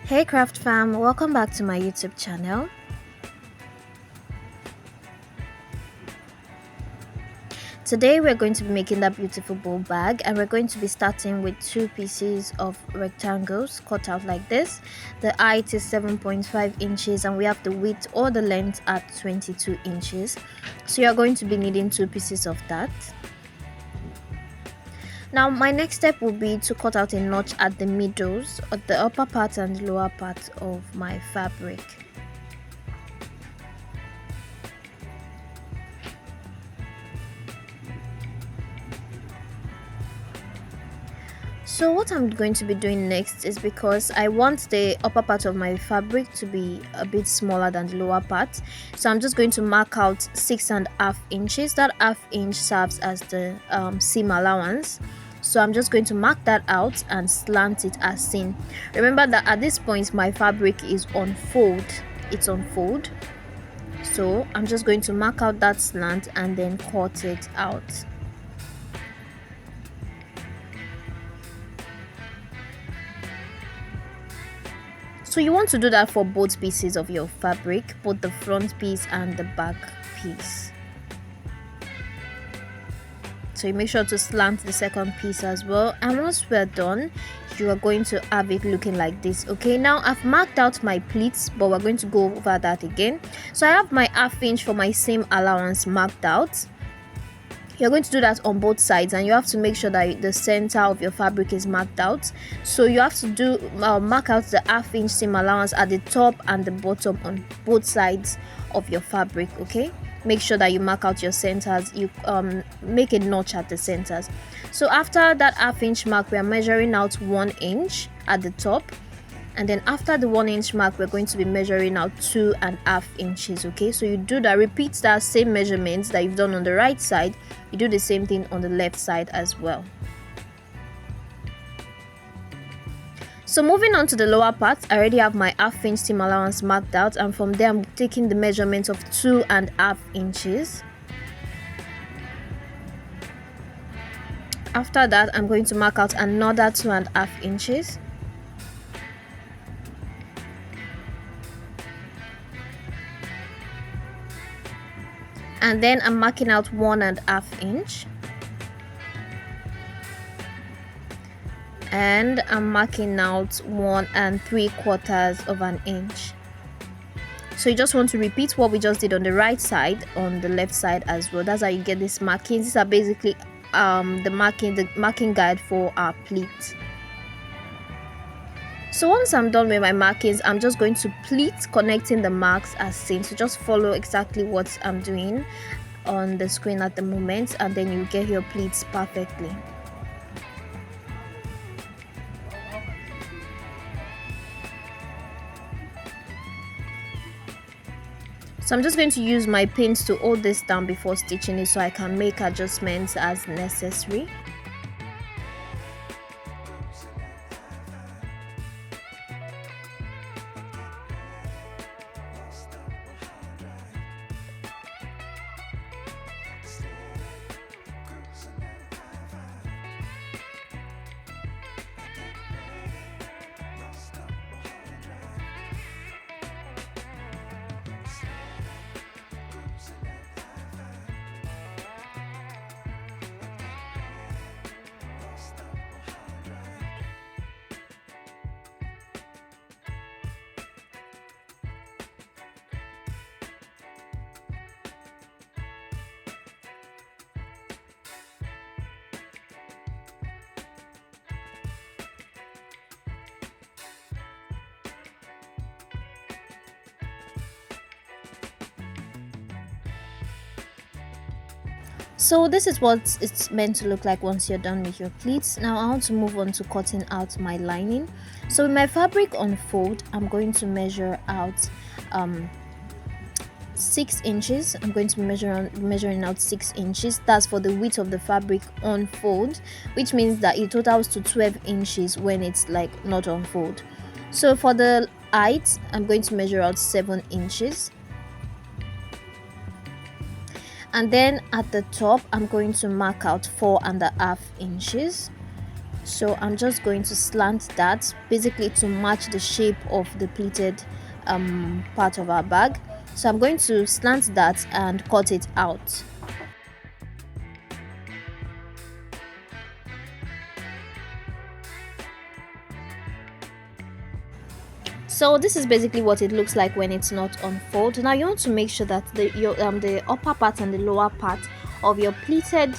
Hey Craft Fam, welcome back to my YouTube channel. Today we're going to be making that beautiful bowl bag, and we're going to be starting with two pieces of rectangles cut out like this. The height is 7.5 inches and we have the width or the length at 22 inches. So you're going to be needing two pieces of that. Now my next step will be to cut out a notch at the middles of the upper part and lower part of my fabric. So what I'm going to be doing next is, because I want the upper part of my fabric to be a bit smaller than the lower part, so I'm just going to mark out 6.5 inches. That half inch serves as the seam allowance, so I'm just going to mark that out and slant it as seen. Remember that at this point my fabric is on fold, it's on fold, so I'm just going to mark out that slant and then cut it out. So you want to do that for both pieces of your fabric, both the front piece and the back piece. So you make sure to slant the second piece as well, and once we're done, you are going to have it looking like this. Okay, now I've marked out my pleats, but we're going to go over that again. So I have my half inch for my seam allowance marked out. You're going to do that on both sides, and you have to make sure that the center of your fabric is marked out. So you have to do mark out the half inch seam allowance at the top and the bottom on both sides of your fabric. Okay, make sure that you mark out your centers. You make a notch at the centers. So after that half inch mark, we are measuring out 1 inch at the top, and then after the 1 inch mark, we're going to be measuring out 2.5 inches. Okay, so you do that, repeat that same measurements that you've done on the right side, you do the same thing on the left side as well. So moving on to the lower part, I already have my half inch seam allowance marked out, and from there I'm taking the measurement of 2.5 inches. After that, I'm going to mark out another 2.5 inches. And then I'm marking out 1.5 inch, and I'm marking out 1.75 inch. So you just want to repeat what we just did on the right side on the left side as well. That's how you get these markings. These are basically the marking guide for our pleat. So once I'm done with my markings, I'm just going to pleat, connecting the marks as seen. So just follow exactly what I'm doing on the screen at the moment, and then you get your pleats perfectly. So I'm just going to use my pins to hold this down before stitching it, so I can make adjustments as necessary. So this is what it's meant to look like once you're done with your pleats. Now I want to move on to cutting out my lining. So with my fabric on fold, I'm going to measure out 6 inches. I'm going to be measuring out 6 inches. That's for the width of the fabric on fold, which means that it totals to 12 inches when it's like not on fold. So for the height, I'm going to measure out 7 inches. And then at the top, I'm going to mark out 4.5 inches. So I'm just going to slant that basically to match the shape of the pleated part of our bag. So I'm going to slant that and cut it out. So this is basically what it looks like when it's not unfolded. Now you want to make sure that the upper part and the lower part of your pleated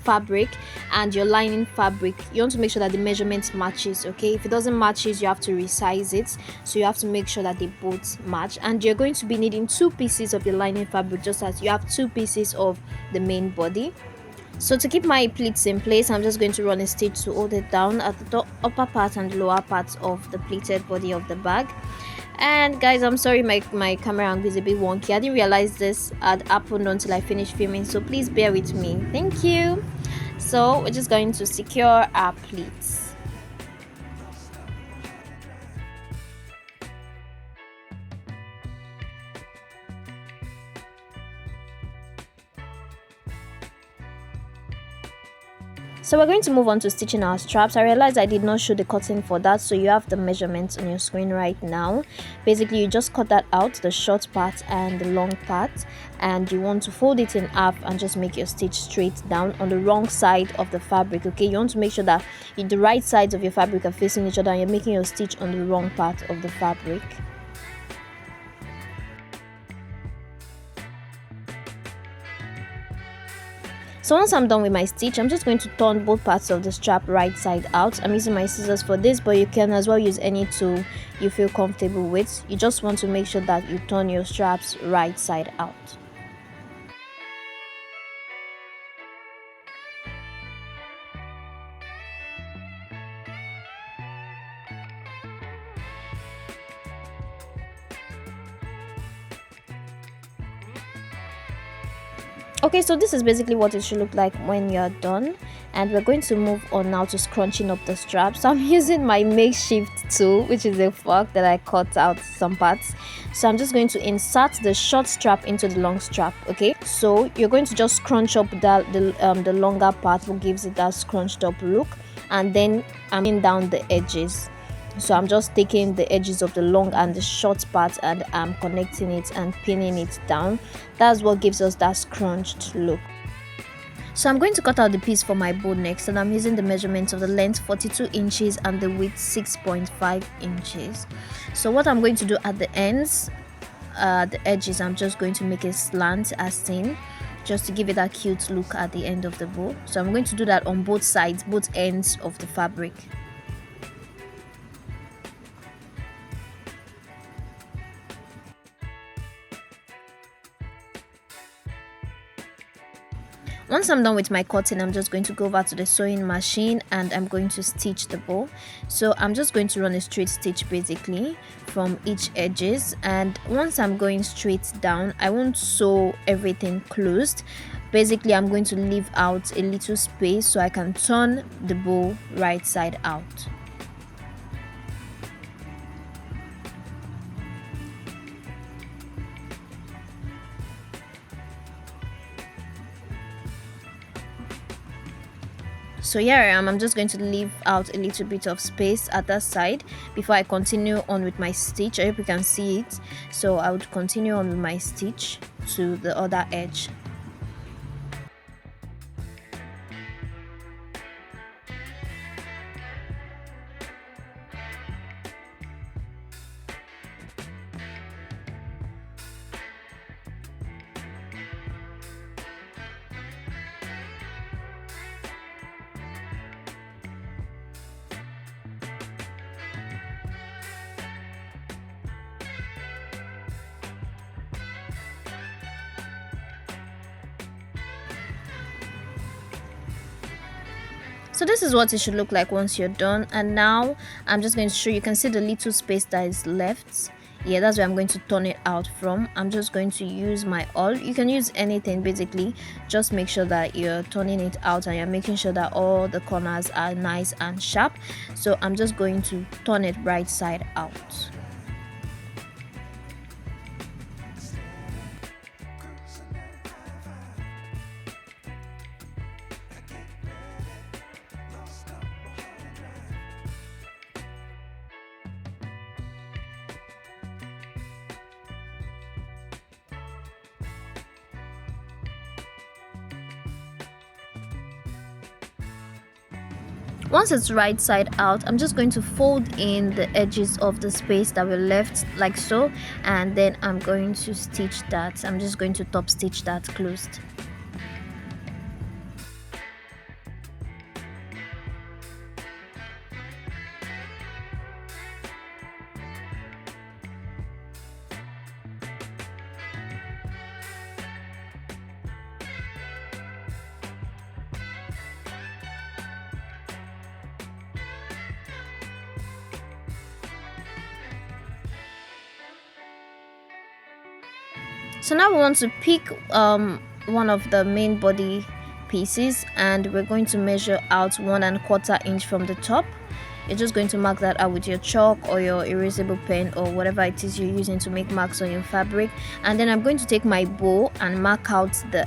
fabric and your lining fabric, you want to make sure that the measurement matches. Okay, if it doesn't matches, you have to resize it. So you have to make sure that they both match, and you're going to be needing 2 pieces of your lining fabric just as you have 2 pieces of the main body. So to keep my pleats in place, I'm just going to run a stitch to hold it down at the upper part and lower part of the pleated body of the bag. And guys, I'm sorry my camera angle is a bit wonky. I didn't realize this had happened until I finished filming, so please bear with me. Thank you. So we're just going to secure our pleats. So we're going to move on to stitching our straps. I realized I did not show the cutting for that, so you have the measurements on your screen right now. Basically, you just cut that out, the short part and the long part, and you want to fold it in half and just make your stitch straight down on the wrong side of the fabric. Okay, you want to make sure that the right sides of your fabric are facing each other and you're making your stitch on the wrong part of the fabric. So once I'm done with my stitch, I'm just going to turn both parts of the strap right side out. I'm using my scissors for this, but you can as well use any tool you feel comfortable with. You just want to make sure that you turn your straps right side out. Okay, so this is basically what it should look like when you're done, and we're going to move on now to scrunching up the straps. So I'm using my makeshift tool, which is a fork that I cut out some parts. So I'm just going to insert the short strap into the long strap. Okay, so you're going to just scrunch up the longer part, what gives it that scrunched up look, and then I'm in down the edges. So I'm just taking the edges of the long and the short part and I'm connecting it and pinning it down. That's what gives us that scrunched look. So I'm going to cut out the piece for my bow next, and I'm using the measurements of the length 42 inches and the width 6.5 inches. So what I'm going to do at the ends, the edges, I'm just going to make a slant as seen, just to give it that cute look at the end of the bow. So I'm going to do that on both sides, both ends of the fabric. Once I'm done with my cutting, I'm just going to go over to the sewing machine and I'm going to stitch the bow. So I'm just going to run a straight stitch basically from each edges, and once I'm going straight down, I won't sew everything closed. Basically, I'm going to leave out a little space so I can turn the bow right side out. So here I am. I'm just going to leave out a little bit of space at that side before I continue on with my stitch. I hope you can see it. So I would continue on with my stitch to the other edge. So this is what it should look like once you're done, and now I'm just going to show you. You can see the little space that is left. Yeah, that's where I'm going to turn it out from. I'm just going to use my awl. You can use anything basically, just make sure that you're turning it out and you're making sure that all the corners are nice and sharp. So I'm just going to turn it right side out. Once it's right side out, I'm just going to fold in the edges of the space that we left like so, and then I'm going to stitch that. I'm just going to top stitch that closed. So now we want to pick one of the main body pieces, and we're going to measure out 1¼ inch from the top. You're just going to mark that out with your chalk or your erasable pen or whatever it is you're using to make marks on your fabric. And then I'm going to take my bow and mark out the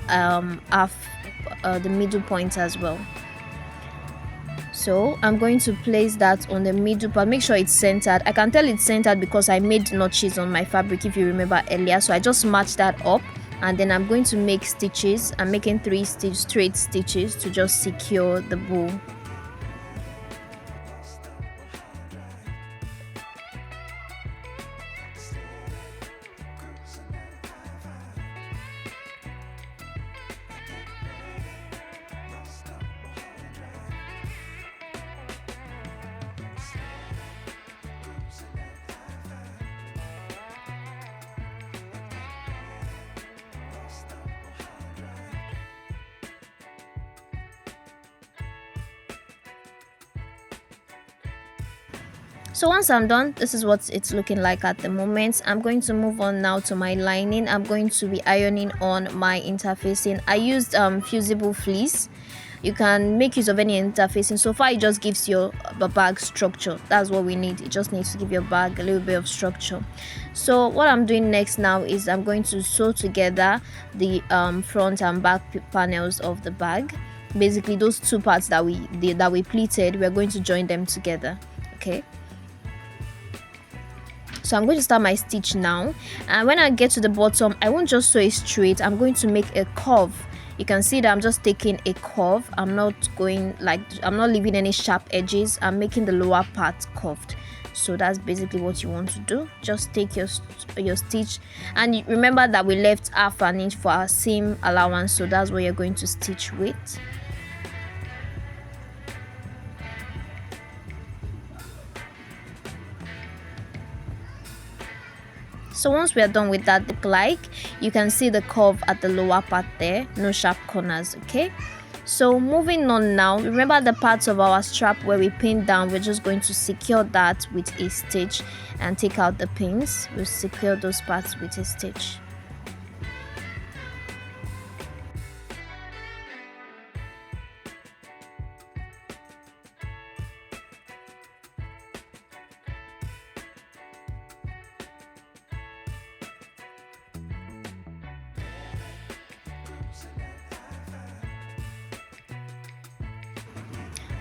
the middle point as well. So I'm going to place that on the middle part. Make sure it's centered. I can tell it's centered because I made notches on my fabric, if you remember earlier. So I just matched that up, and then I'm going to make stitches. I'm making 3 straight stitches to just secure the bow. So once I'm done, this is what it's looking like at the moment. I'm going to move on now to my lining. I'm going to be ironing on my interfacing. I used Fusible Fleece. You can make use of any interfacing. So far it just gives your bag structure. That's what we need. It just needs to give your bag a little bit of structure. So what I'm doing next now is I'm going to sew together the front and back panels of the bag. Basically those two parts that we pleated, we're going to join them together. Okay, so I'm going to start my stitch now, and when I get to the bottom, I won't just sew it straight. I'm going to make a curve. You can see that I'm just taking a curve. I'm not leaving any sharp edges. I'm making the lower part curved. So that's basically what you want to do. Just take your stitch, and remember that we left ½ an inch for our seam allowance, so that's what you're going to stitch with. So once we are done with that look like, you can see the curve at the lower part there, no sharp corners. Okay, so moving on now, remember the parts of our strap where we pinned down, we're just going to secure that with a stitch and take out the pins. We'll secure those parts with a stitch.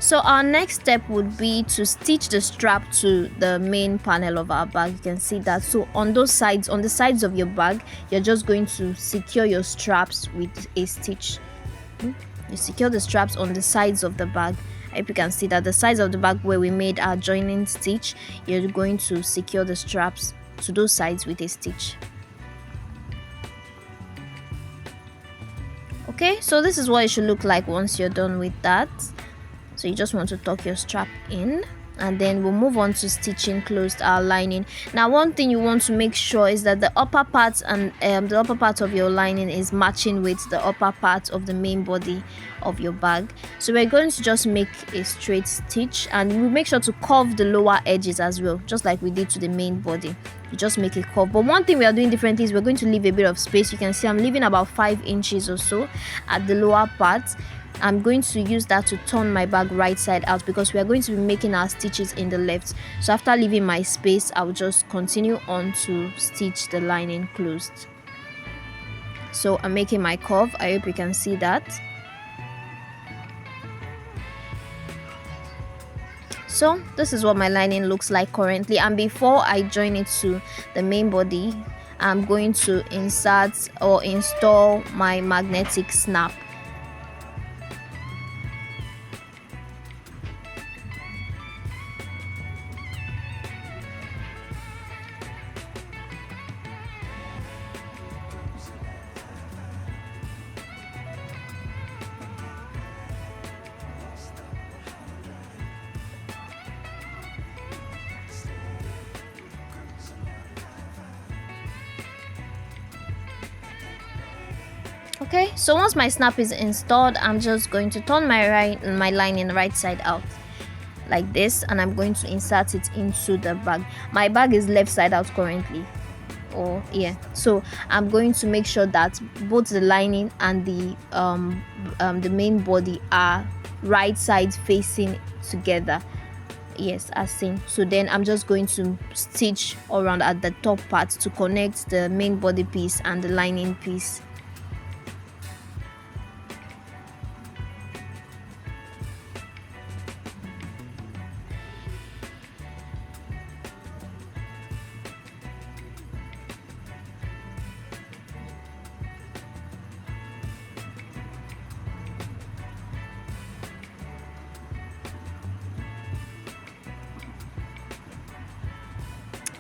So our next step would be to stitch the strap to the main panel of our bag. You can see that. So on those sides, on the sides of your bag, you're just going to secure your straps with a stitch. You secure the straps on the sides of the bag. I hope you can see that the sides of the bag where we made our joining stitch, you're going to secure the straps to those sides with a stitch. Okay, so this is what it should look like once you're done with that. So you just want to tuck your strap in, and then we'll move on to stitching closed our lining. Now one thing you want to make sure is that the upper part and the upper part of your lining is matching with the upper part of the main body of your bag. So we're going to just make a straight stitch, and we'll make sure to curve the lower edges as well, just like we did to the main body. You just make a curve. But one thing we are doing differently is we're going to leave a bit of space. You can see I'm leaving about 5 inches or so at the lower part. I'm going to use that to turn my bag right side out because we are going to be making our stitches in the left. So after leaving my space, I'll just continue on to stitch the lining closed. So I'm making my curve. I hope you can see that. So this is what my lining looks like currently, and before I join it to the main body, I'm going to insert or install my magnetic snap. Okay, so once my snap is installed, I'm just going to turn my lining right side out like this, and I'm going to insert it into the bag. My bag is left side out currently, so I'm going to make sure that both the lining and the main body are right side facing together, yes, as seen. So then I'm just going to stitch around at the top part to connect the main body piece and the lining piece.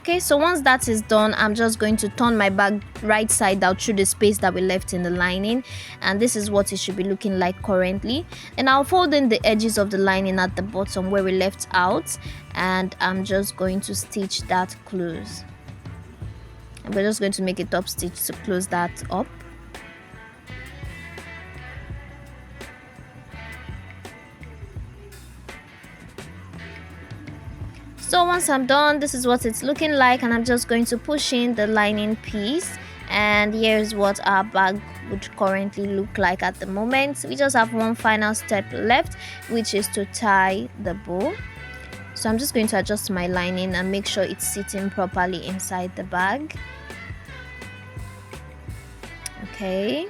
Okay, so once that is done, I'm just going to turn my bag right side out through the space that we left in the lining, and this is what it should be looking like currently. And I'll fold in the edges of the lining at the bottom where we left out, and I'm just going to stitch that close. And we're just going to make a top stitch to close that up. So once I'm done, this is what it's looking like, and I'm just going to push in the lining piece, and here's what our bag would currently look like at the moment. We just have one final step left, which is to tie the bow. So I'm just going to adjust my lining and make sure it's sitting properly inside the bag. Okay,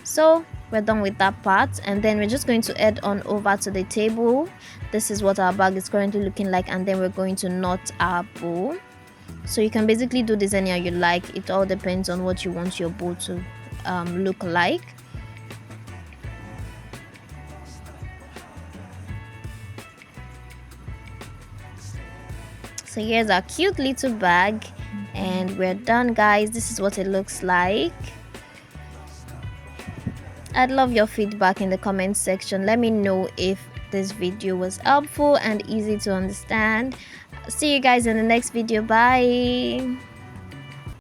so we're done with that part, and then we're just going to head on over to the table. This is what our bag is currently looking like, and then we're going to knot our bow. So you can basically do this anyhow you like. It all depends on what you want your bow to look like. So here's our cute little bag, and we're done, guys. This is what it looks like. I'd love your feedback in the comment section. Let me know if this video was helpful and easy to understand. See you guys in the next video. Bye.